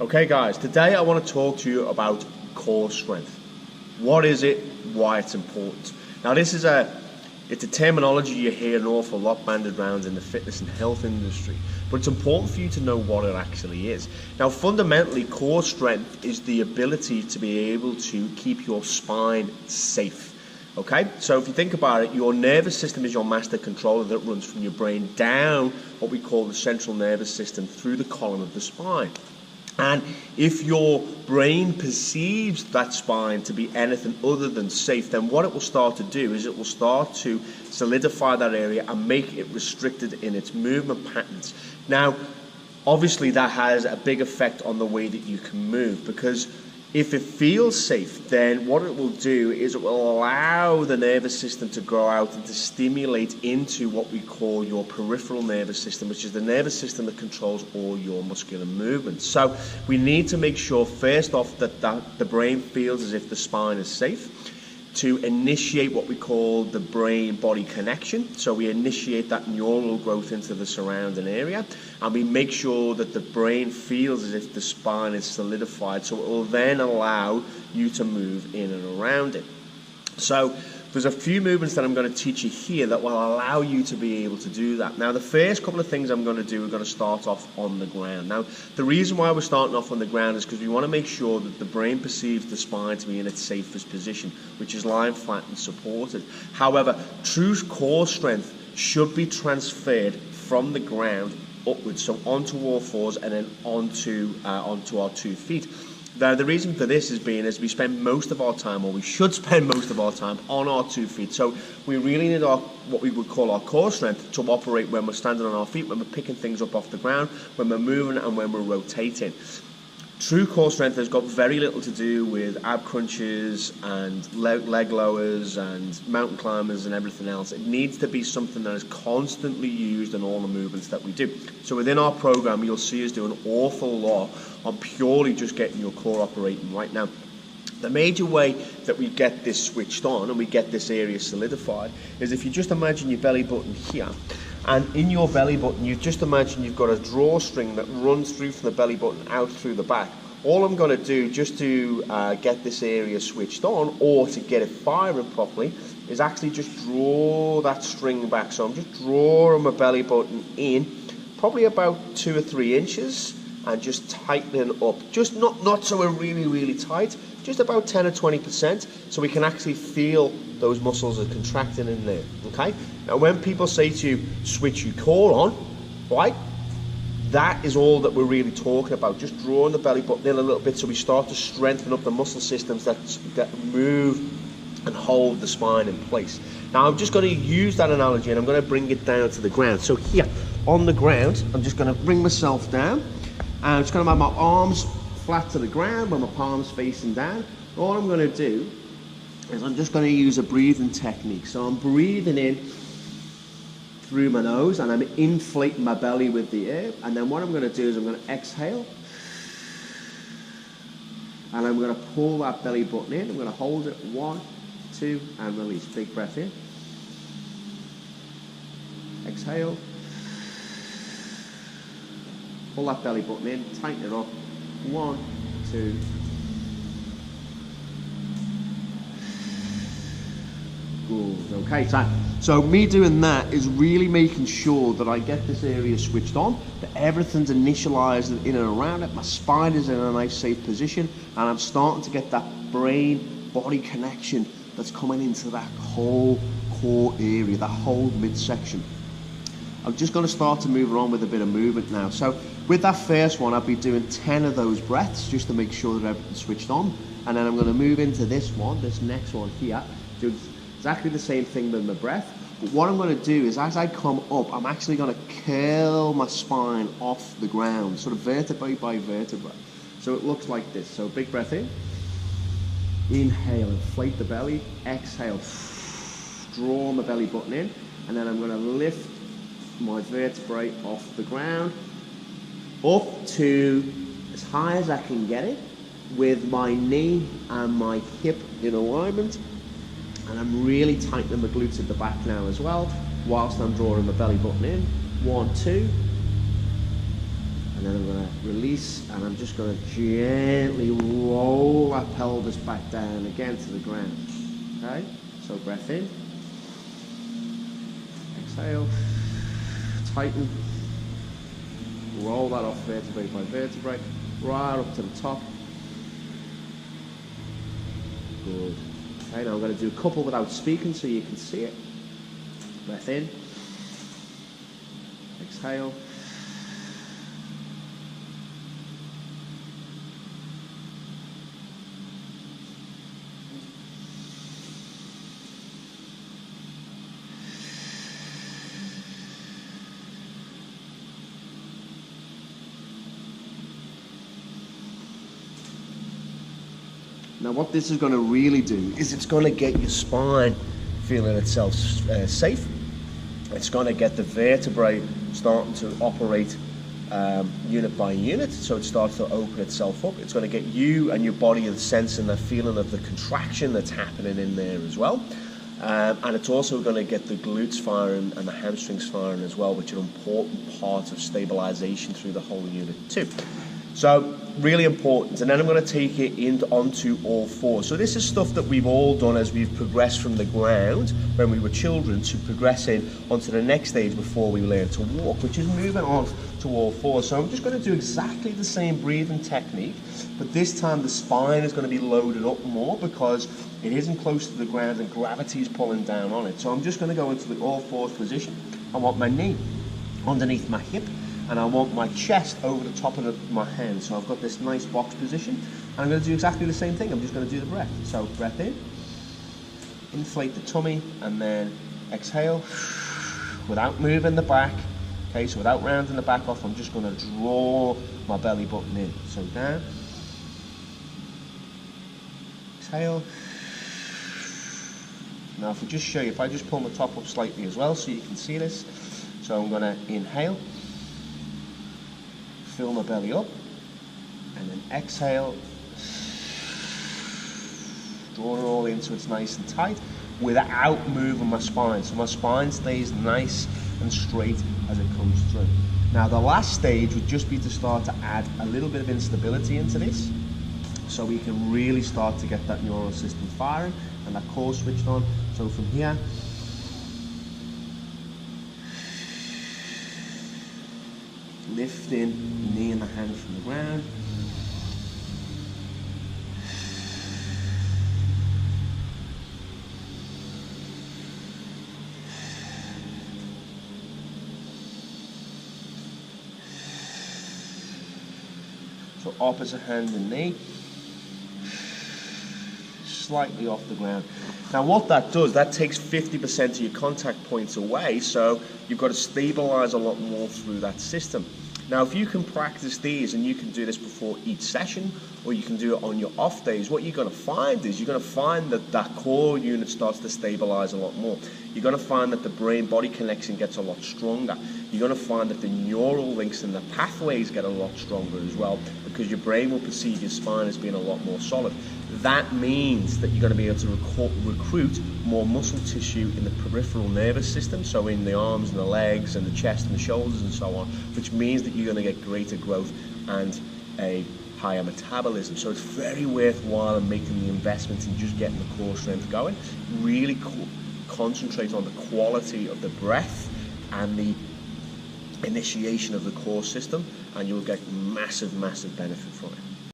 Okay guys, today I want to talk to you about core strength. What is it? Why it's important? Now this is it's a terminology you hear an awful lot banded around in the fitness and health industry, but it's important for you to know what it actually is. Now fundamentally, core strength is the ability to be able to keep your spine safe. Okay, so if you think about it, your nervous system is your master controller that runs from your brain down what we call the central nervous system through the column of the spine. And if your brain perceives that spine to be anything other than safe, then what it will start to do is it will start to solidify that area and make it restricted in its movement patterns. Now, obviously that has a big effect on the way that you can move, because if it feels safe, then what it will do is it will allow the nervous system to grow out and to stimulate into what we call your peripheral nervous system, which is the nervous system that controls all your muscular movements. So we need to make sure first off that the brain feels as if the spine is safe, to initiate what we call the brain-body connection. So we initiate that neural growth into the surrounding area, and we make sure that the brain feels as if the spine is solidified, so it will then allow you to move in and around it. So there's a few movements that I'm going to teach you here that will allow you to be able to do that. Now the first couple of things I'm going to do, we're going to start off on the ground. Now the reason why we're starting off on the ground is because we want to make sure that the brain perceives the spine to be in its safest position, which is lying flat and supported. However, true core strength should be transferred from the ground upwards, so onto all fours and then onto our 2 feet. Now the reason for this is we spend most of our time, or we should spend most of our time, on our 2 feet. So we really need what we would call our core strength to operate when we're standing on our feet, when we're picking things up off the ground, when we're moving and when we're rotating. True core strength has got very little to do with ab crunches and leg lowers and mountain climbers and everything else. It needs to be something that is constantly used in all the movements that we do. So within our program, you'll see us do an awful lot on purely just getting your core operating right now. The major way that we get this switched on and we get this area solidified is if you just imagine your belly button here, and in your belly button you just imagine you've got a drawstring that runs through from the belly button out through the back. All I'm going to do just to get this area switched on, or to get it firing properly, is actually just draw that string back. So I'm just drawing my belly button in probably about 2 or 3 inches and just tightening up, just not so really tight, just about 10 or 20%, so we can actually feel those muscles are contracting in there. Okay, now when people say to you switch your core on, right, that is all that we're really talking about, just drawing the belly button in a little bit so we start to strengthen up the muscle systems that move and hold the spine in place. Now I'm just going to use that analogy and I'm going to bring it down to the ground. So here on the ground, I'm just going to bring myself down, and I'm just going to have my arms flat to the ground with my palms facing down. All I'm going to do is I'm just going to use a breathing technique. So I'm breathing in through my nose and I'm inflating my belly with the air, and then what I'm going to do is I'm going to exhale and I'm going to pull that belly button in. I'm going to hold it, 1, 2, and release. Big breath in, exhale, pull that belly button in, tighten it up, 1, 2, good. Okay, so me doing that is really making sure that I get this area switched on, that everything's initialized in and around it, my spine is in a nice safe position, and I'm starting to get that brain-body connection that's coming into that whole core area, that whole midsection. I'm just going to start to move around with a bit of movement now. So with that first one, I'll be doing 10 of those breaths just to make sure that everything's switched on. And then I'm going to move into this next one here, do exactly the same thing with my breath. But what I'm going to do is as I come up, I'm actually going to curl my spine off the ground, sort of vertebrae by vertebrae. So it looks like this. So big breath in. Inhale, inflate the belly. Exhale, draw my belly button in. And then I'm going to lift my vertebrae off the ground up to as high as I can get it, with my knee and my hip in alignment, and I'm really tightening my glutes at the back now as well, whilst I'm drawing my belly button in. 1, 2, And then I'm going to release, and I'm just going to gently roll that pelvis back down again to the ground. Okay, so breath in, exhale, tighten, roll that off vertebrae by vertebrae, right up to the top. Good. Okay, now I'm going to do a couple without speaking so you can see it. Breath in, exhale. Now what this is going to really do is it's going to get your spine feeling itself safe. It's going to get the vertebrae starting to operate unit by unit, so it starts to open itself up. It's going to get you and your body sensing the feeling of the contraction that's happening in there as well. And it's also going to get the glutes firing and the hamstrings firing as well, which are an important part of stabilization through the whole unit too. So really important. And then I'm going to take it onto all fours. So this is stuff that we've all done as we've progressed from the ground when we were children to progressing onto the next stage before we learn to walk, which is moving on to all fours. So I'm just going to do exactly the same breathing technique, but this time the spine is going to be loaded up more because it isn't close to the ground and gravity is pulling down on it. So I'm just going to go into the all fours position. I want my knee underneath my hip, and I want my chest over the top of my hand. So I've got this nice box position, and I'm going to do exactly the same thing. I'm just going to do the breath. So breath in, inflate the tummy, and then exhale without moving the back. Okay, so without rounding the back off, I'm just going to draw my belly button in. So down, exhale. Now if we just show you, if I just pull my top up slightly as well so you can see this. So I'm going to inhale, fill my belly up, and then exhale, draw it all in so it's nice and tight without moving my spine. So my spine stays nice and straight as it comes through. Now the last stage would just be to start to add a little bit of instability into this so we can really start to get that neural system firing and that core switched on. So from here, lifting the knee and the hand from the ground. So opposite hand and knee, slightly off the ground. Now what that does, that takes 50% of your contact points away, so you've got to stabilize a lot more through that system. Now if you can practice these, and you can do this before each session, or you can do it on your off days, what you're going to find is you're going to find that that core unit starts to stabilize a lot more. You're going to find that the brain-body connection gets a lot stronger. You're going to find that the neural links and the pathways get a lot stronger as well, because your brain will perceive your spine as being a lot more solid. That means that you're going to be able to recruit more muscle tissue in the peripheral nervous system, so in the arms and the legs and the chest and the shoulders and so on, which means that you're going to get greater growth and a higher metabolism. So it's very worthwhile in making the investment in just getting the core strength going. Really concentrate on the quality of the breath and the initiation of the core system, and you'll get massive benefit from it.